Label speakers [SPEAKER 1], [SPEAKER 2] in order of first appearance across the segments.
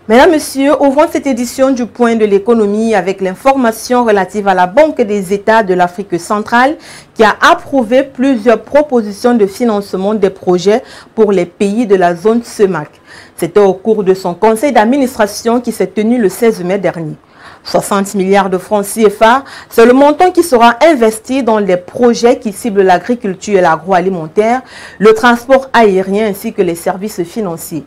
[SPEAKER 1] Mesdames, Messieurs, ouvrons cette édition du Point de l'économie avec l'information relative à la Banque des États de l'Afrique centrale qui a approuvé plusieurs propositions de financement des projets pour les pays de la zone CEMAC. C'était au cours de son conseil d'administration qui s'est tenu le 16 mai dernier. 60 milliards de francs CFA, c'est le montant qui sera investi dans les projets qui ciblent l'agriculture et l'agroalimentaire, le transport aérien ainsi que les services financiers.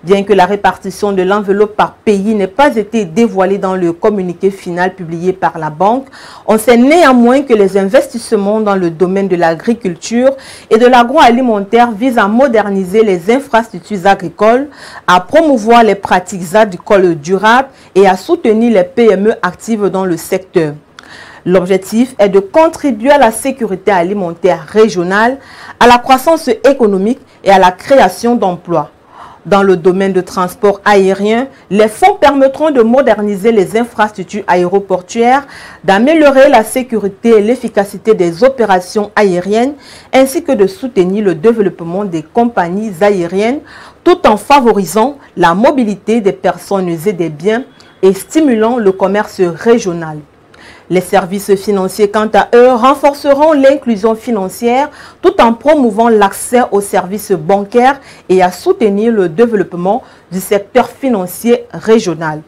[SPEAKER 1] Bien que la répartition de l'enveloppe par pays n'ait pas été dévoilée dans le communiqué final publié par la banque, on sait néanmoins que les investissements dans le domaine de l'agriculture et de l'agroalimentaire visent à moderniser les infrastructures agricoles, à promouvoir les pratiques agricoles durables et à soutenir les PME actives dans le secteur. L'objectif est de contribuer à la sécurité alimentaire régionale, à la croissance économique et à la création d'emplois. Dans le domaine de transport aérien, les fonds permettront de moderniser les infrastructures aéroportuaires, d'améliorer la sécurité et l'efficacité des opérations aériennes, ainsi que de soutenir le développement des compagnies aériennes, tout en favorisant la mobilité des personnes et des biens et stimulant le commerce régional. Les services financiers, quant à eux, renforceront l'inclusion financière tout en promouvant l'accès aux services bancaires et à soutenir le développement du secteur financier régional,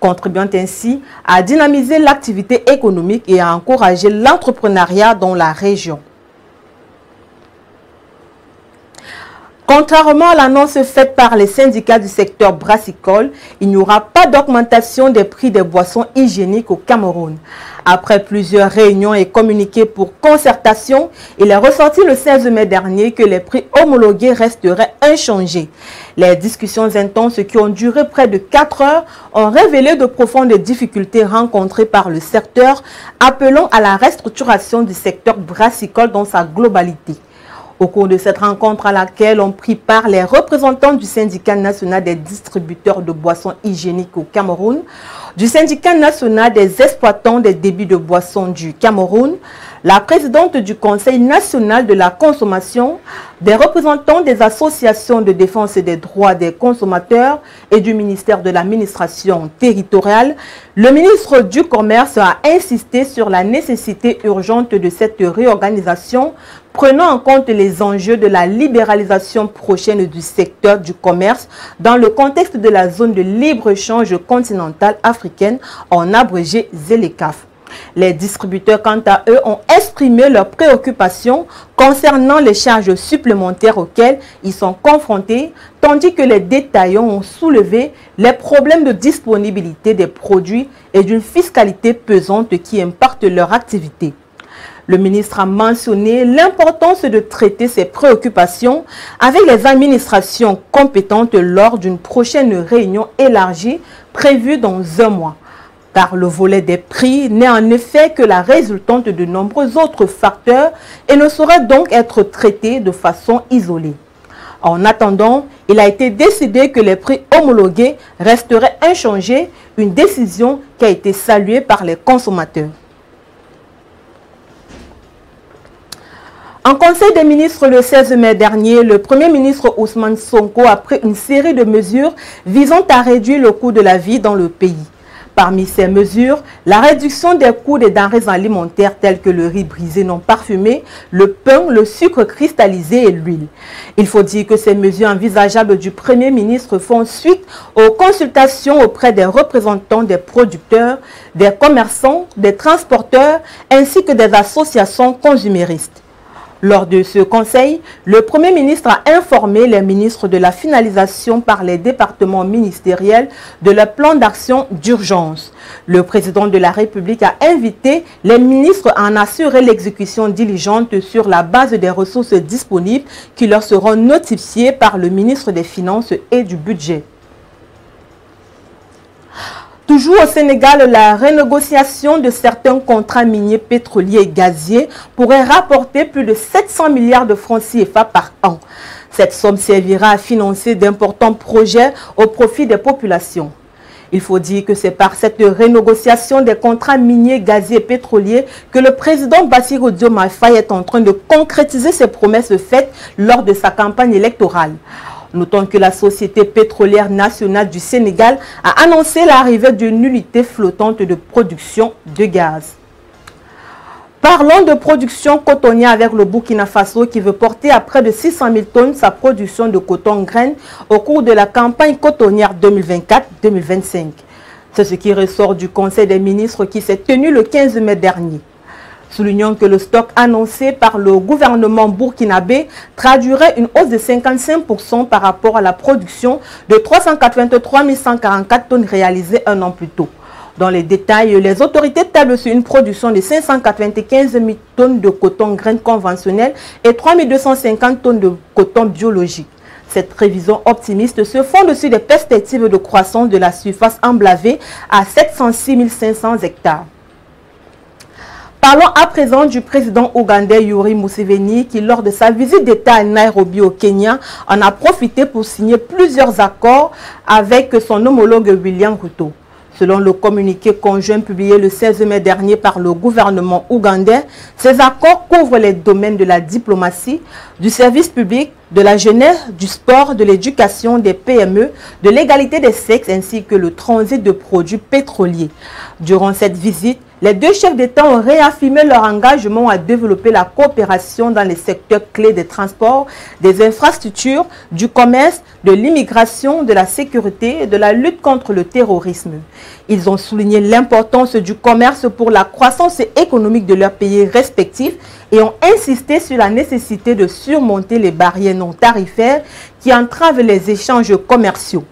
[SPEAKER 1] contribuant ainsi à dynamiser l'activité économique et à encourager l'entrepreneuriat dans la région. Contrairement à l'annonce faite par les syndicats du secteur brassicole, il n'y aura pas d'augmentation des prix des boissons hygiéniques au Cameroun. Après plusieurs réunions et communiqués pour concertation, il est ressorti le 16 mai dernier que les prix homologués resteraient inchangés. Les discussions intenses qui ont duré près de 4 heures ont révélé de profondes difficultés rencontrées par le secteur, appelant à la restructuration du secteur brassicole dans sa globalité. Au cours de cette rencontre à laquelle ont pris part les représentants du syndicat national des distributeurs de boissons hygiéniques au Cameroun, du syndicat national des exploitants des débits de boissons du Cameroun, la présidente du Conseil national de la consommation, des représentants des associations de défense des droits des consommateurs et du ministère de l'administration territoriale, le ministre du Commerce a insisté sur la nécessité urgente de cette réorganisation, prenant en compte les enjeux de la libéralisation prochaine du secteur du commerce dans le contexte de la zone de libre-échange continentale africaine, en abrégé ZLECAf. Les distributeurs, quant à eux, ont exprimé leurs préoccupations concernant les charges supplémentaires auxquelles ils sont confrontés, tandis que les détaillants ont soulevé les problèmes de disponibilité des produits et d'une fiscalité pesante qui impacte leur activité. Le ministre a mentionné l'importance de traiter ces préoccupations avec les administrations compétentes lors d'une prochaine réunion élargie prévue dans un mois. Car le volet des prix n'est en effet que la résultante de nombreux autres facteurs et ne saurait donc être traité de façon isolée. En attendant, il a été décidé que les prix homologués resteraient inchangés, une décision qui a été saluée par les consommateurs. En Conseil des ministres le 16 mai dernier, le Premier ministre Ousmane Sonko a pris une série de mesures visant à réduire le coût de la vie dans le pays. Parmi ces mesures, la réduction des coûts des denrées alimentaires telles que le riz brisé non parfumé, le pain, le sucre cristallisé et l'huile. Il faut dire que ces mesures envisageables du Premier ministre font suite aux consultations auprès des représentants des producteurs, des commerçants, des transporteurs ainsi que des associations consuméristes. Lors de ce conseil, le Premier ministre a informé les ministres de la finalisation par les départements ministériels de leur plan d'action d'urgence. Le président de la République a invité les ministres à en assurer l'exécution diligente sur la base des ressources disponibles qui leur seront notifiées par le ministre des Finances et du Budget. Toujours au Sénégal, la renégociation de certains contrats miniers, pétroliers et gaziers pourrait rapporter plus de 700 milliards de francs CFA par an. Cette somme servira à financer d'importants projets au profit des populations. Il faut dire que c'est par cette renégociation des contrats miniers, gaziers et pétroliers que le président Bassirou Diomaye Faye est en train de concrétiser ses promesses faites lors de sa campagne électorale. Notons que la Société pétrolière nationale du Sénégal a annoncé l'arrivée d'une unité flottante de production de gaz. Parlons de production cotonnière avec le Burkina Faso qui veut porter à près de 600 000 tonnes sa production de coton graine au cours de la campagne cotonnière 2024-2025. C'est ce qui ressort du Conseil des ministres qui s'est tenu le 15 mai dernier. Soulignons que le stock annoncé par le gouvernement burkinabé traduirait une hausse de 55% par rapport à la production de 383 144 tonnes réalisée un an plus tôt. Dans les détails, les autorités tablent sur une production de 595 000 tonnes de coton graine conventionnel et 3 250 tonnes de coton biologique. Cette révision optimiste se fonde sur des perspectives de croissance de la surface emblavée à 706 500 hectares. Parlons à présent du président ougandais Yoweri Museveni qui, lors de sa visite d'État à Nairobi au Kenya, en a profité pour signer plusieurs accords avec son homologue William Ruto. Selon le communiqué conjoint publié le 16 mai dernier par le gouvernement ougandais, ces accords couvrent les domaines de la diplomatie, du service public, de la jeunesse, du sport, de l'éducation, des PME, de l'égalité des sexes ainsi que le transit de produits pétroliers. Durant cette visite, les deux chefs d'État ont réaffirmé leur engagement à développer la coopération dans les secteurs clés des transports, des infrastructures, du commerce, de l'immigration, de la sécurité et de la lutte contre le terrorisme. Ils ont souligné l'importance du commerce pour la croissance économique de leurs pays respectifs et ont insisté sur la nécessité de surmonter les barrières non tarifaires qui entravent les échanges commerciaux.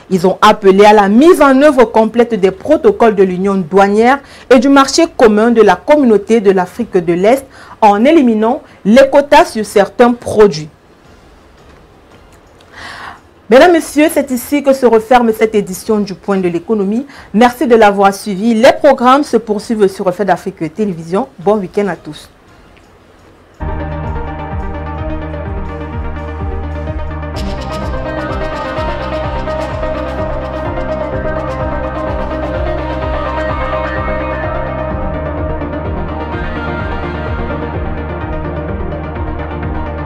[SPEAKER 1] Ils ont appelé à la mise en œuvre complète des protocoles de l'Union douanière et du marché commun de la communauté de l'Afrique de l'Est en éliminant les quotas sur certains produits. Mesdames, Messieurs, c'est ici que se referme cette édition du Point de l'économie. Merci de l'avoir suivi. Les programmes se poursuivent sur Reflet d'Afrique Télévision. Bon week-end à tous.